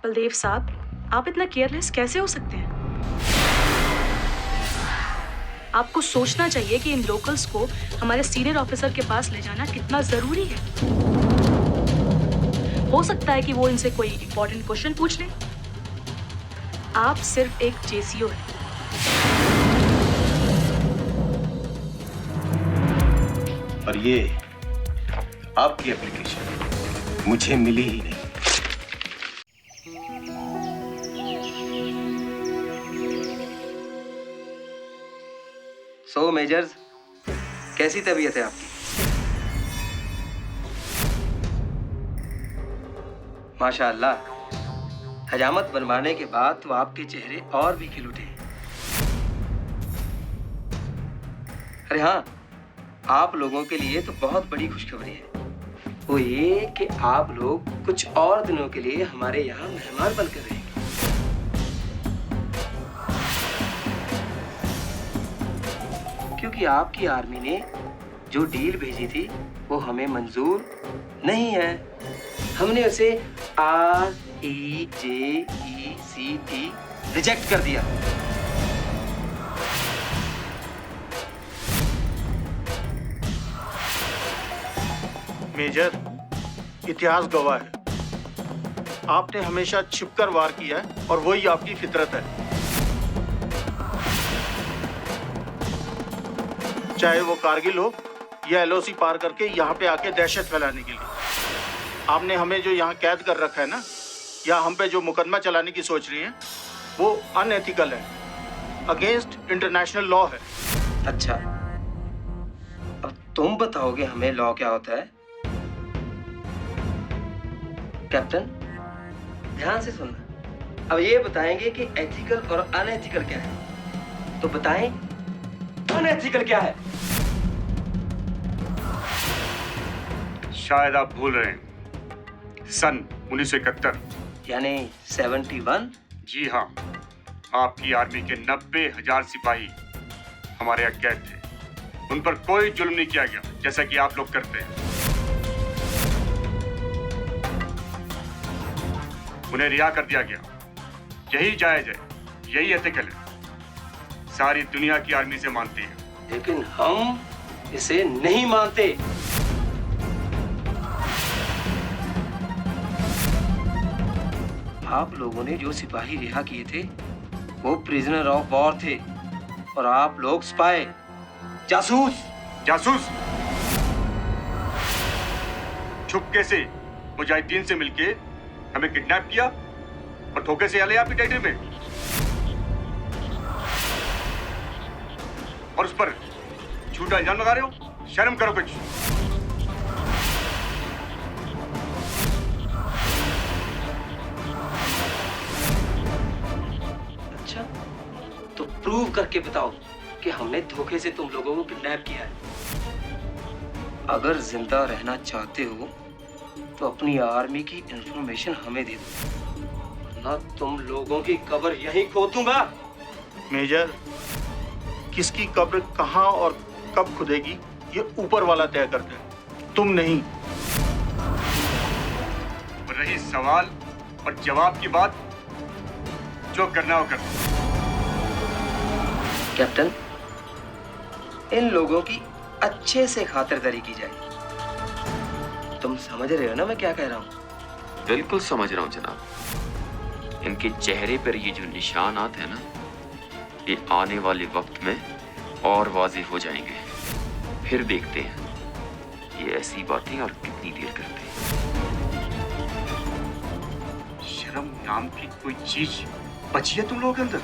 बलदेव साहब, आप इतना केयरलेस कैसे हो सकते हैं? आपको सोचना चाहिए कि इन लोकल्स को हमारे सीनियर ऑफिसर के पास ले जाना कितना जरूरी है। हो सकता है कि वो इनसे कोई इंपॉर्टेंट क्वेश्चन पूछ ले। आप सिर्फ एक जेसीओ हैं। और ये आपकी एप्लीकेशन मुझे मिली ही नहीं। सो मेजर्स, कैसी तबीयत है आपकी? माशाअल्लाह, हजामत बनवाने के बाद तो आपके चेहरे और भी खिल उठे। अरे हाँ, आप लोगों के लिए तो बहुत बड़ी खुशखबरी है। वो ये कि आप लोग कुछ और दिनों के लिए हमारे यहाँ मेहमान बनकर रहेंगे। क्योंकि आपकी आर्मी ने जो डील भेजी थी वो हमें मंजूर नहीं है। हमने उसे REJECT रिजेक्ट कर दिया। मेजर, इतिहास गवाह है, आपने हमेशा छिपकर वार किया है और वही आपकी फितरत है। चाहे वो कारगिल हो या LOC पार करके यहाँ पे आके दहशत फैलाने के लिए। आपने हमें जो यहाँ कैद कर रखा है ना, या हम पे जो मुकदमा चलाने की सोच रही हैं, वो अनएथिकल है, अगेंस्ट इंटरनेशनल लॉ है। अच्छा, अब तुम बताओगे हमें लॉ क्या होता है? कैप्टन, ध्यान से सुनना। अब ये बताएंगे कि एथिकल और अनएथिकल क्या है। तो बताएं, अनएथिकल क्या है? शायद आप भूल रहे हैं, सन 1971। यानी 71? जी हाँ, आपकी आर्मी के 90,000 सिपाही हमारे यहाँ कैद थे। उन पर कोई जुल्म नहीं किया गया जैसा कि आप लोग करते हैं। उन्हें रिहा कर दिया गया। यही जायज है, यही एथिकल है, सारी दुनिया की आर्मी से मानती है। लेकिन हम इसे नहीं मानते। आप लोगों ने जो सिपाही रिहा किए थे वो प्रिजनर ऑफ वॉर थे और आप लोग स्पाई, जासूस। जासूस छुपके से मुजाहिदीन से मिलके हमें किडनैप किया और धोखे से आले आपकी टेरिटरी में, और उस पर झूठा इल्जाम लगा रहे हो। शर्म करो कुछ। अच्छा, तो प्रूव करके बताओ कि हमने धोखे से तुम लोगों को किडनैप किया है। अगर जिंदा रहना चाहते हो तो अपनी आर्मी की इंफॉर्मेशन हमें दे दो, वरना तुम लोगों की कब्र यहीं खोद दूंगा। मेजर, किसकी कब्र कहाँ और कब खुदेगी ये ऊपर वाला तय करता है, तुम नहीं। और रही सवाल और जवाब की बात, जो करना हो कर। कैप्टन, इन लोगों की अच्छे से खातिरदारी की जाए। तुम समझ रहे हो ना मैं क्या कह रहा हूँ? बिल्कुल समझ रहा हूँ जनाब। इनके चेहरे पर ये जो निशानात है ना, ये आने वाले वक्त में और वाज़ेह हो जाएंगे। फिर देखते हैं ये ऐसी बातें और कितनी देर करते हैं। शर्म नाम की कोई चीज बची है तुम लोगों के अंदर?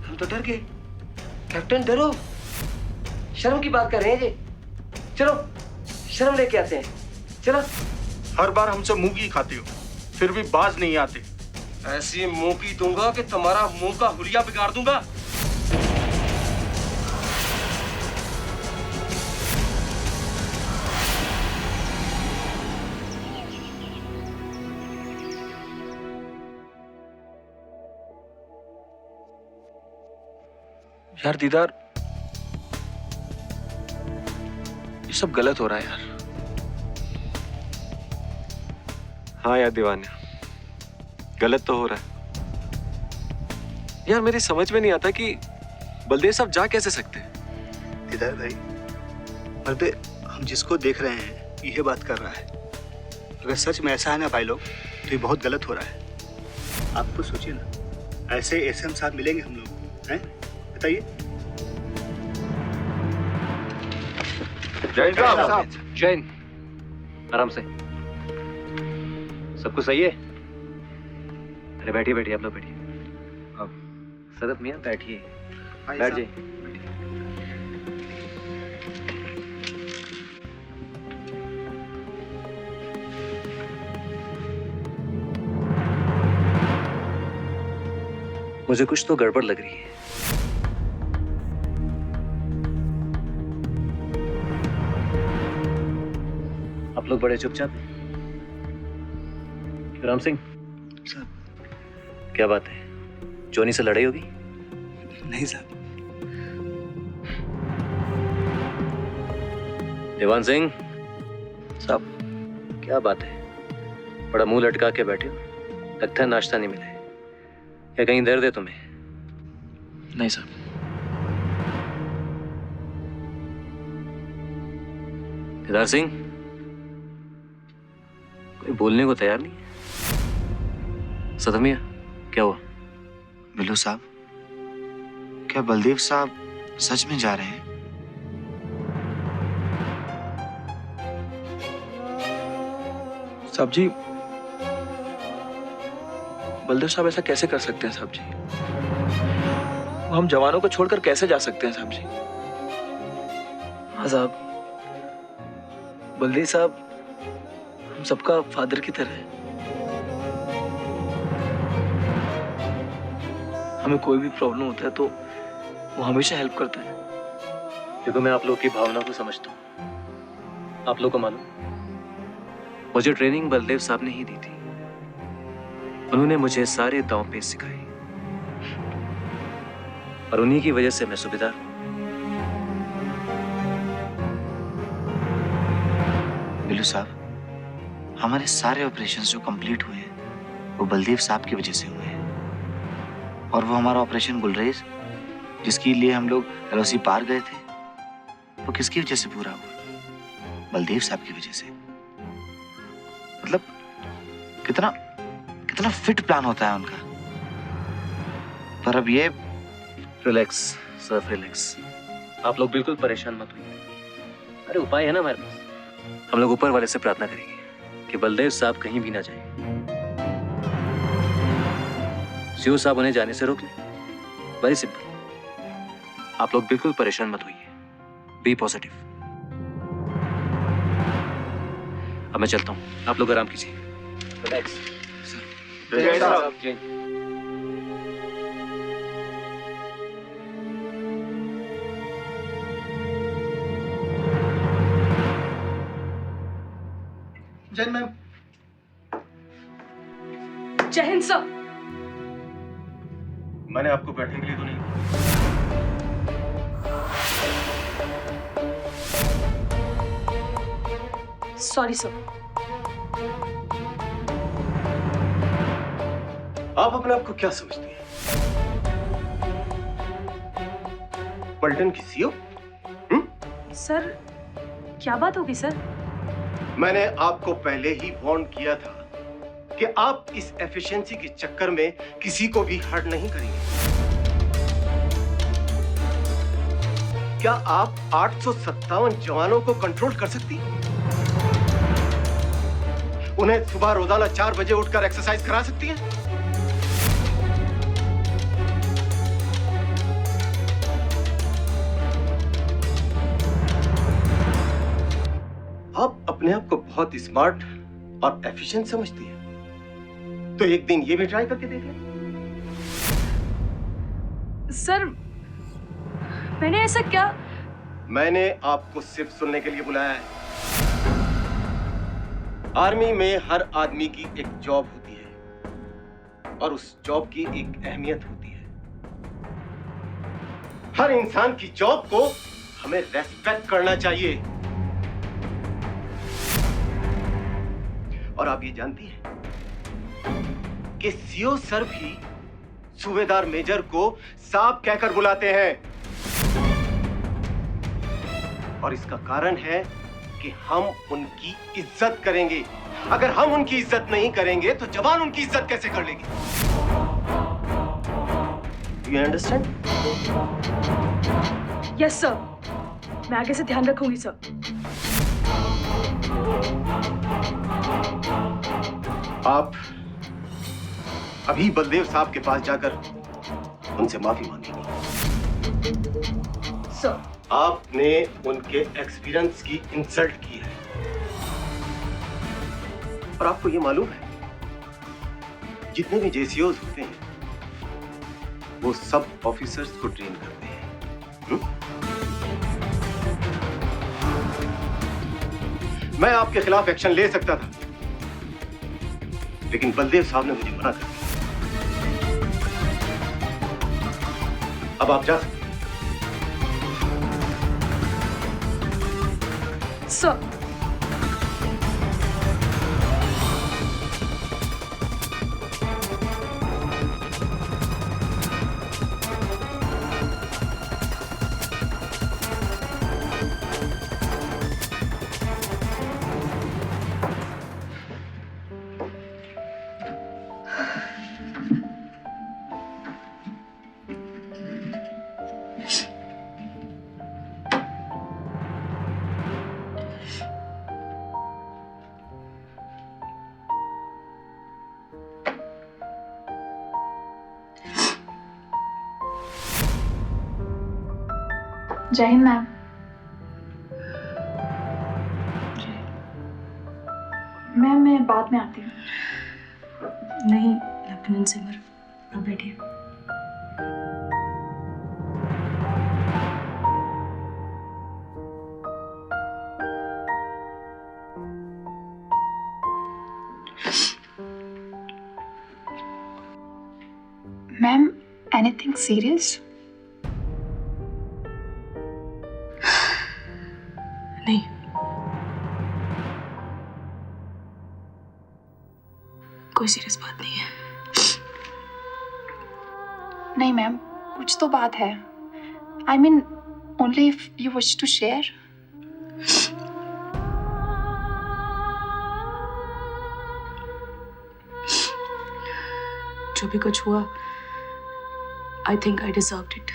हम तो डर गए। कैप्टन डरो, शर्म की बात कर रहे हैं जी। चलो शर्म लेके आते हैं, चलो। हर बार हमसे मुंह की खाते हो, फिर भी बाज नहीं आते। ऐसी मुंह की दूंगा कि तुम्हारा मुंह का हुलिया बिगाड़ दूंगा। यार दीदार, ये सब गलत हो रहा है यार। हाँ यार दीवाना, गलत तो हो रहा है यार। मेरी समझ में नहीं आता कि बलदेव साहब जा कैसे सकते हैं। इधर भाई, मर्दे हम जिसको देख रहे हैं यह बात कर रहा है। अगर सच में ऐसा है ना भाई लोग, तो ये बहुत गलत हो रहा है। आप तो सोचिए ना, ऐसे एसएम साहब मिलेंगे हम लोग, हैं? बताइए। जैन साहब, जैन, आराम से। सब कुछ सही है? अरे बैठिए बैठिए, आप लोग बैठिए। सदत मियां बैठिए, बैठ जाइए। मुझे कुछ तो गड़बड़ लग रही है। आप लोग बड़े चुपचाप हैं। राम सिंह साहब, क्या बात है? जोनी से लड़ाई होगी? नहीं साहब। देवान सिंह साहब, क्या बात है? बड़ा मुंह लटका के बैठे हो, लगता है नाश्ता नहीं मिला है। क्या कहीं दर्द है तुम्हें? नहीं साहब। केदार सिंह, कोई बोलने को तैयार नहीं है। सदमिया, क्या हुआ? बिल्लू साहब, क्या बलदेव साहब सच में जा रहे हैं? साहब जी, बलदेव साहब ऐसा कैसे कर सकते हैं साहब जी? वो हम जवानों को छोड़कर कैसे जा सकते हैं साहब जी? हाँ साहब, बलदेव साहब हम सबका फादर की तरह है। हमें कोई भी प्रॉब्लम होता है तो वो हमेशा हेल्प करता है। देखो, मैं आप लोग की भावना को समझता हूँ। आप लोग को मालूम, मुझे ट्रेनिंग बलदेव साहब ने ही दी थी। उन्होंने मुझे सारे दांव पेच सिखाए और उन्हीं की वजह से मैं सूबेदार हूं। बिल्लू साहब, हमारे सारे ऑपरेशंस जो कंप्लीट हुए हैं वो बलदेव साहब की वजह से हुए हैं। और वो हमारा ऑपरेशन गुलरेज, जिसके लिए हम लोग एलओसी पार गए थे, वो किसकी वजह से पूरा हुआ? बलदेव साहब की वजह से। मतलब कितना कितना फिट प्लान होता है उनका। पर अब ये रिलैक्स सर, रिलैक्स। आप लोग बिल्कुल परेशान मत होइए। अरे उपाय है ना हमारे पास। हम लोग ऊपर वाले से प्रार्थना करेंगे कि बलदेव साहब कहीं भी ना जाए। सीओ साहब उन्हें जाने से रोक लें। Very simple. आप लोग बिल्कुल परेशान मत होइए। Be positive. अब मैं चलता हूँ, आप लोग आराम कीजिए। रिलैक्स। जय साहब। जैन मैम। जय हिंद सर। मैंने आपको बैठने के लिए तो नहीं कहा। Sorry sir. आप अपने आप को क्या समझती हैं? पलटन की सीओ? सर, क्या बात होगी सर? मैंने आपको पहले ही वार्न किया था कि आप इस एफिशिएंसी के चक्कर में किसी को भी हर्ट नहीं करेंगे। क्या आप 857 जवानों को कंट्रोल कर सकती हैं? उन्हें सुबह रोजाना 4 बजे उठकर एक्सरसाइज करा सकती हैं? आप अपने आप को बहुत स्मार्ट और एफिशिएंट समझती हैं, तो एक दिन ये भी ट्राई करके देख लें। सर, मैंने ऐसा क्या? मैंने आपको सिर्फ सुनने के लिए बुलाया है। आर्मी में हर आदमी की एक जॉब होती है और उस जॉब की एक अहमियत होती है। हर इंसान की जॉब को हमें रेस्पेक्ट करना चाहिए। और आप ये जानती हैं कि सीओ सर भी सूबेदार मेजर को साहब कहकर बुलाते हैं, और इसका कारण है कि हम उनकी इज्जत करेंगे। अगर हम उनकी इज्जत नहीं करेंगे तो जवान उनकी इज्जत कैसे कर लेंगे? You understand? यस सर, मैं आगे से ध्यान रखूंगी सर। आप अभी बलदेव साहब के पास जाकर उनसे माफी मांगेंगे। सर, आपने उनके एक्सपीरियंस की इंसल्ट की है, और आपको ये मालूम है जितने भी जेसीओज होते हैं वो सब ऑफिसर्स को ट्रेन करते हैं। मैं आपके खिलाफ एक्शन ले सकता था, लेकिन बलदेव साहब ने मुझे मना कर दिया। अब आप जा सकते हैं। सर, जय हिंद मैम। मैम मैं बाद में आती हूँ। नहीं लेफ्टिनेंट सिमर, आप बैठिए। Ma'am anything serious? नहीं, कोई सीरियस बात नहीं है। नहीं मैम, कुछ तो बात है। I mean only if you wish to share. जो भी कुछ हुआ, I think I deserved it.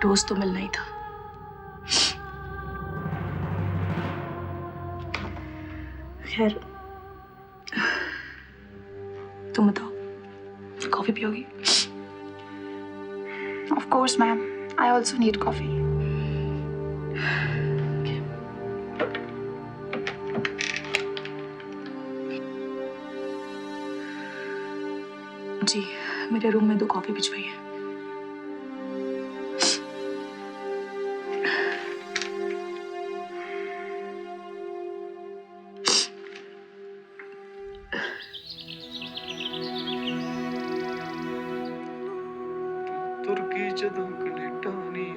दोस्त तो मिलना ही था। खैर, तुम बताओ, कॉफी पियोगी? Of course ma'am, I also need coffee. जी, मेरे रूम में 2 कॉफी भिजवाई है। तुर्की जदों कनेटानी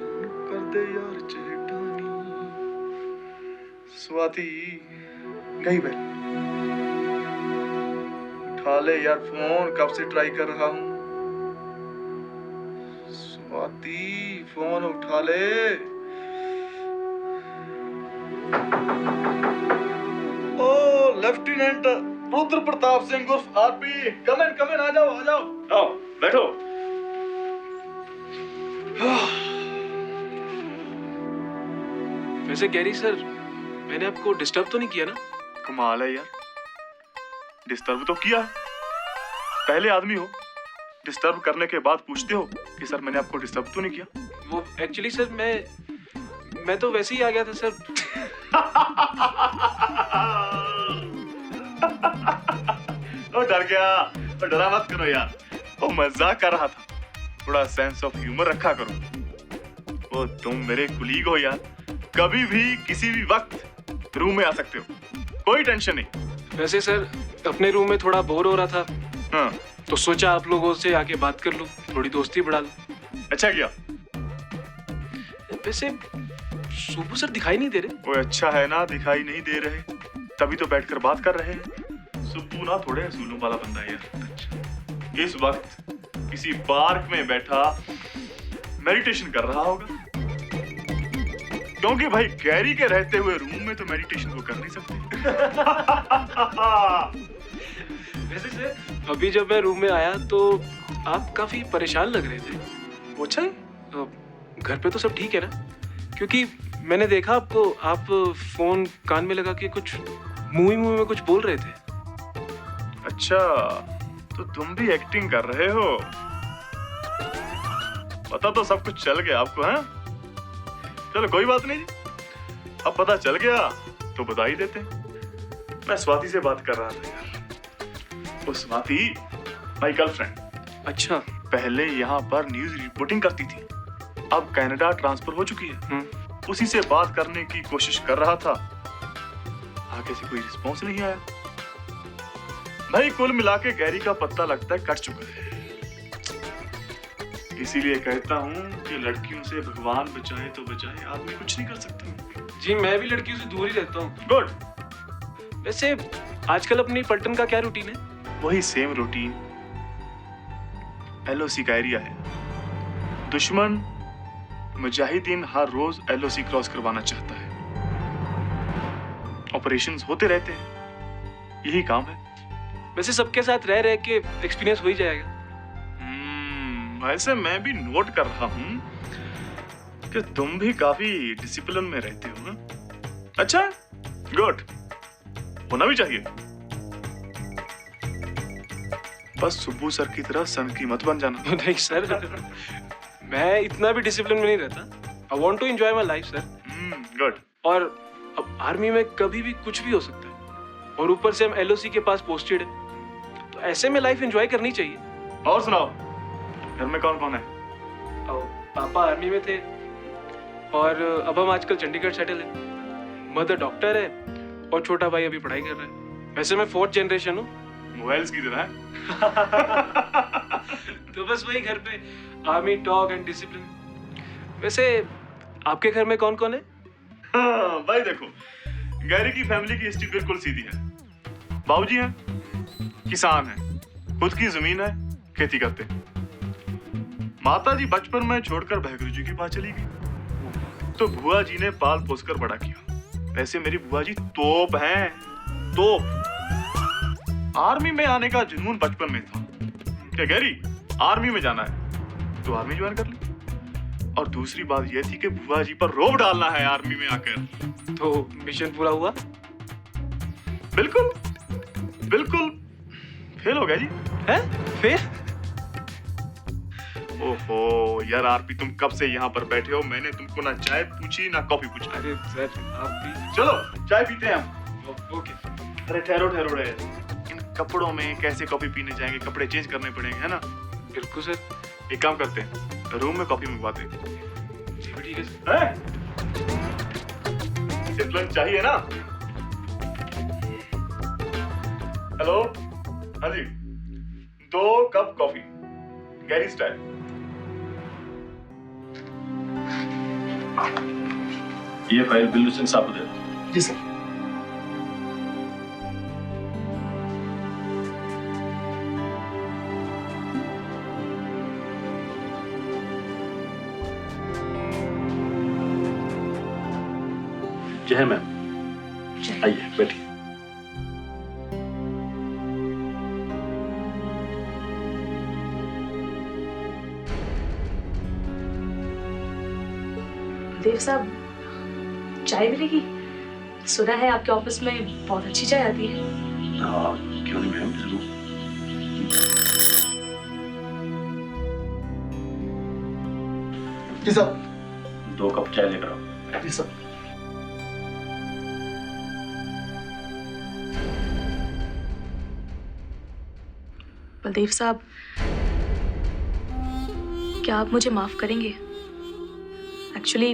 कर दे यार चेटानी। स्वाति गई बहन, उठा ले यार फोन, कब से ट्राई कर रहा हूँ। स्वाति फोन उठा ले। ओ लेफ्टिनेंट रुद्र प्रताप सिंह उर्फ आरपी, कम इन, आ जाओ आओ बैठो। वैसे गैरी सर, मैंने आपको डिस्टर्ब तो नहीं किया ना? कमाल है यार, डिस्टर्ब तो किया है। पहले आदमी हो डिस्टर्ब करने के बाद पूछते हो कि सर मैंने आपको डिस्टर्ब तो नहीं किया। वो एक्चुअली सर मैं तो वैसे ही आ गया था सर। ओ डर गया, तो डरा मत करो यार, वो मजाक कर रहा था। थोड़ा सेंस ऑफ ह्यूमर रखा करो। वो तुम मेरे कुलीग हो यार, कभी भी किसी भी वक्त रूम में आ सकते हो, कोई टेंशन नहीं। वैसे सर अपने रूम में थोड़ा बोर हो रहा था, हाँ तो सोचा आप लोगों से आके बात कर लूं, थोड़ी दोस्ती बढ़ा लूं। अच्छा किया। वैसे सुबह सर दिखाई नहीं दे रहे। वो अच्छा है ना, दिखाई नहीं दे रहे, तभी तो बैठकर बात कर रहे हैं। सुप्पू ना थोड़े असूलों वाला बंदा है यार। इस वक्त किसी पार्क में बैठा मेडिटेशन कर रहा होगा, क्योंकि भाई गैरी के रहते हुए रूम में तो मेडिटेशन वो कर नहीं सकते। वैसे सर, अभी जब मैं रूम में आया तो आप काफी परेशान लग रहे थे। वो अच्छा है? घर पे तो सब ठीक है ना? क्योंकि मैंने देखा आपको, आप फोन कान में लगा के कुछ मुंह में कुछ बोल रहे थे। अच्छा, तो तुम भी एक्टिंग कर रहे हो? पता तो सब कुछ चल गया आपको, हैं? चलो कोई बात नहीं, अब पता चल गया तो बधाई देते हैं। मैं स्वाति से बात कर रहा था यार। वो स्वाति माय गर्लफ्रेंड। अच्छा। पहले यहाँ पर न्यूज रिपोर्टिंग करती थी, अब कनाडा ट्रांसफर हो चुकी है। उसी से बात करने की कोशिश कर रहा था, आगे से कोई रिस्पॉन्स नहीं आया। भाई कुल मिला के गैरी का पत्ता लगता है कट चुका है। इसीलिए कहता हूँ कि लड़कियों से भगवान बचाए तो बचाए, आदमी कुछ नहीं कर सकता। जी मैं भी लड़कियों से दूर ही रहता हूँ। गुड। वैसे आजकल अपनी पलटन का क्या रूटीन है? वही सेम रूटीन। एलओसी का एरिया है, दुश्मन मुजाहिदीन हर रोज एलओसी क्रॉस करवाना चाहता है। ऑपरेशंस होते रहते हैं, यही काम है। वैसे सबके साथ रह रह के एक्सपीरियंस हो ही जाएगा। वैसे मैं भी नोट कर रहा हूँ कि तुम भी काफी डिसिप्लिन में रहते हो ना? अच्छा, गुड, होना भी चाहिए। बस सुब्बू सर की तरह सन की मत बन जाना। नहीं सर, मैं इतना भी डिसिप्लिन में नहीं रहता। I want to enjoy my life sir. Good. और अब आर्मी में कभी भी कुछ भी हो सकता है, और ऊपर से हम एलओसी के पास पोस्टेड है, तो ऐसे में लाइफ एंजॉय करनी चाहिए। और सुनाओ, घर में कौन कौन है? पापा आर्मी में थे, और अब हम आजकल चंडीगढ़ सेटल है। मदर डॉक्टर है, और छोटा भाई अभी पढ़ाई कर रहा है। वैसे मैं 4th जनरेशन हूँ। मोबाइल्स की तरह है। तो बस वही घर पे आर्मी टॉक एंड डिसिप्लिन। वैसे आपके घर में कौन कौन है? हाँ, भाई देखो, गैरी की फैमिली की हिस्ट्री बिल्कुल सीधी है। बाबूजी हैं, किसान हैं, खुद की जमीन है, खेती करते हैं। माता जी बचपन में छोड़कर भैगुरु जी के पास चली गई, तो बुआ जी ने पाल पोस कर बड़ा किया। वैसे मेरी बुआ जी तोप हैं, तोप। आर्मी में आने का जुनून बचपन में था कि गैरी आर्मी में जाना है तो आर्मी ज्वाइन कर ली। और दूसरी बात यह थी कि बुआ जी पर रोब डालना है आर्मी में आकर। तो मिशन पूरा हुआ? बिल्कुल बिल्कुल फेल हो गया जी। हैं? फेल? ओहो यार आरपी, तुम कब से यहाँ पर बैठे हो? मैंने तुमको ना चाय पूछी ना कॉफी पूछा। अरे सर आप भी। चलो चाय पीते हैं हम। ओके। अरे ठहरो ठहरो रे, इन कपड़ों में कैसे कॉफी पीने जाएंगे? कपड़े चेंज करने पड़ेंगे, है ना? बिल्कुल सर। एक काम करते हैं, रूम में कॉफी मंगवाते हैं। ठीक है सर। डिसिप्लिन चाहिए ना? हेलो, हाँ जी, 2 कप कॉफी गैरी स्टाइल। ये फाइल बिल्लू सिंह साहब को दे दो। जी सर। जय मैम, आइए बैठिए। देव साहब, चाय मिलेगी? सुना है आपके ऑफिस में बहुत अच्छी चाय आती है। हाँ क्यों नहीं मैम, जरूर। जी साहब। 2 कप चाय लेकर आओ। जी सर। बलदेव साहब, क्या आप मुझे माफ करेंगे? एक्चुअली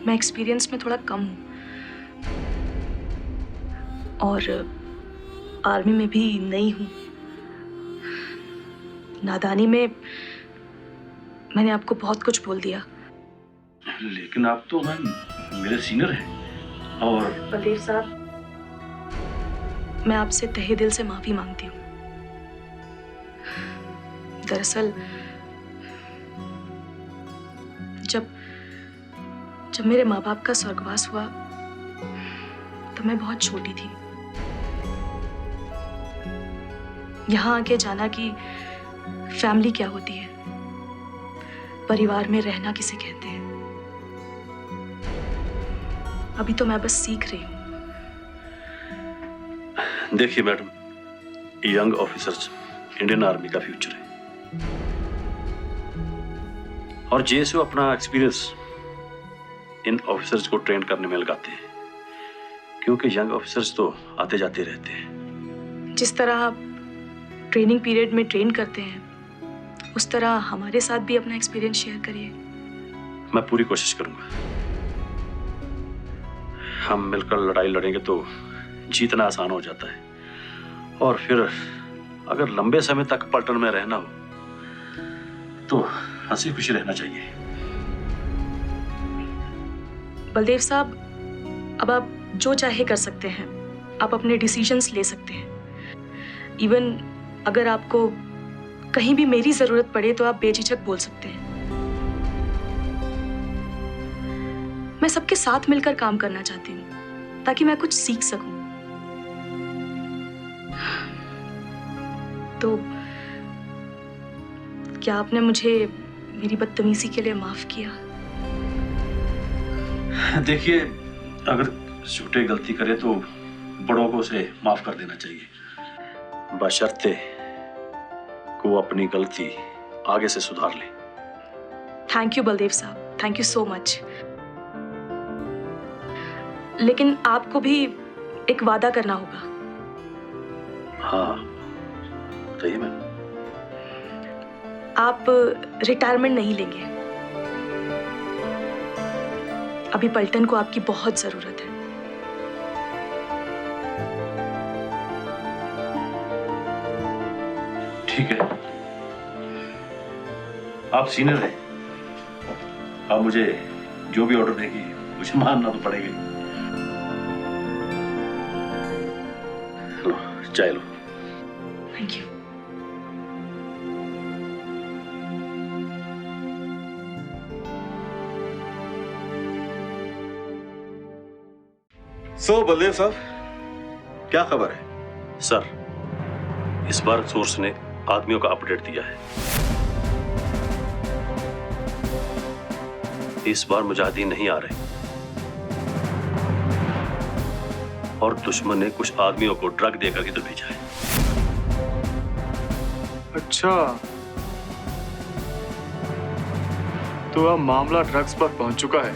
मैं एक्सपीरियंस में थोड़ा कम हूँ, और आर्मी में भी नई हूँ। नादानी में मैंने आपको बहुत कुछ बोल दिया। लेकिन आप तो मैम मेरे सीनियर हैं। और बलदेव साहब, मैं आपसे तहे दिल से माफी मांगती हूँ। दरअसल जब मेरे माँ बाप का स्वर्गवास हुआ तो मैं बहुत छोटी थी। यहाँ आके जाना कि फैमिली क्या होती है, परिवार में रहना किसे कहते हैं, अभी तो मैं बस सीख रही हूँ। देखिए madam, young officers Indian army का फ्यूचर है और जेएसओ अपना एक्सपीरियंस इन ऑफिसर्स को ट्रेन करने में लगाते हैं, क्योंकि यंग ऑफिसर्स तो आते जाते रहते हैं। जिस तरह आप ट्रेनिंग पीरियड में ट्रेन करते हैं, उस तरह हमारे साथ भी अपना एक्सपीरियंस शेयर करिए। मैं पूरी कोशिश करूंगा। हम मिलकर लड़ाई लड़ेंगे तो जीतना आसान हो जाता है, और फिर अगर लंबे समय तक पलटन में रहना हो तो हंसी खुशी रहना चाहिए। बलदेव साहब, अब आप जो चाहे कर सकते हैं, आप अपने डिसीजंस ले सकते हैं। इवन अगर आपको कहीं भी मेरी जरूरत पड़े तो आप बेझिझक बोल सकते हैं। मैं सबके साथ मिलकर काम करना चाहती हूँ ताकि मैं कुछ सीख सकूं। तो क्या आपने मुझे मेरी बदतमीजी के लिए माफ किया? देखिए, अगर छोटे गलती करे तो बड़ों को उसे माफ कर देना चाहिए, बशर्ते को अपनी गलती आगे से सुधार ले। थैंक यू बलदेव साहब, थैंक यू सो मच। लेकिन आपको भी एक वादा करना होगा। हाँ, बताइए मैम। आप रिटायरमेंट नहीं लेंगे। अभी पलटन को आपकी बहुत जरूरत है। ठीक है, आप सीनियर हैं, आप मुझे जो भी ऑर्डर देगी मुझे मानना तो पड़ेगा। लो, चाय लो। Thank you. सो बलदेव साहब, क्या खबर है? सर, इस बार सोर्स ने आदमियों का अपडेट दिया है। इस बार मुजाहिदीन नहीं आ रहे और दुश्मन ने कुछ आदमियों को ड्रग देकर इधर भेजा है। अच्छा, तो अब मामला ड्रग्स पर पहुंच चुका है।